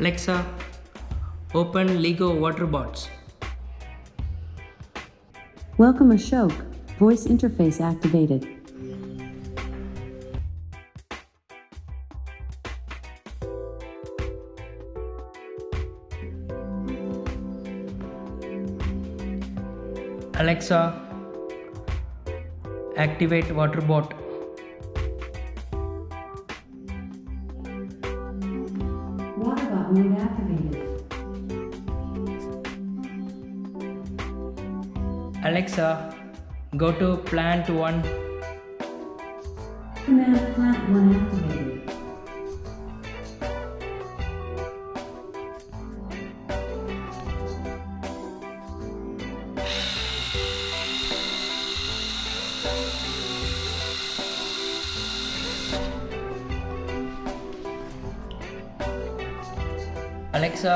Alexa, open Lego WaterBots. Welcome Ashok, voice interface activated. Alexa, activate WaterBot. WaterBot mode activated. Alexa, go to plant 1. Command plant 1 activated. Alexa,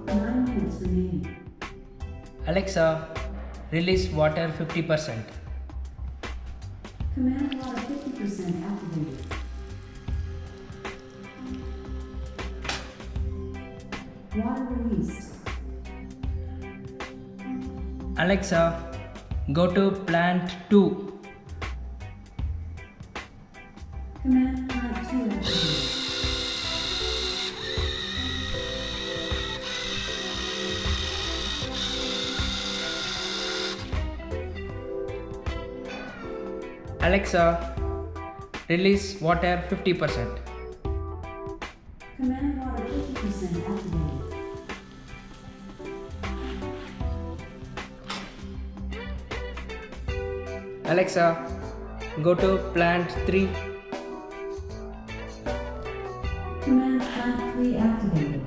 9 minutes remaining. Alexa, release water 50%. Command water 50% activated. Water released. Alexa, go to plant 2. Command plant 2 activated. Alexa, release water 50%. Command water 50% activated. Alexa, go to plant 3. Command plant 3 activated.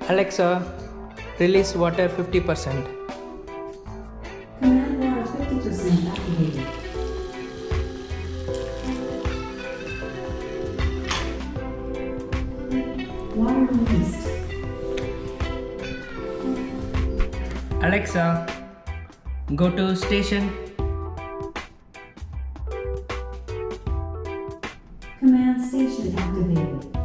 Alexa, release water 50%. Command water 50% activated. Water released. Alexa, go to station. Command station activated.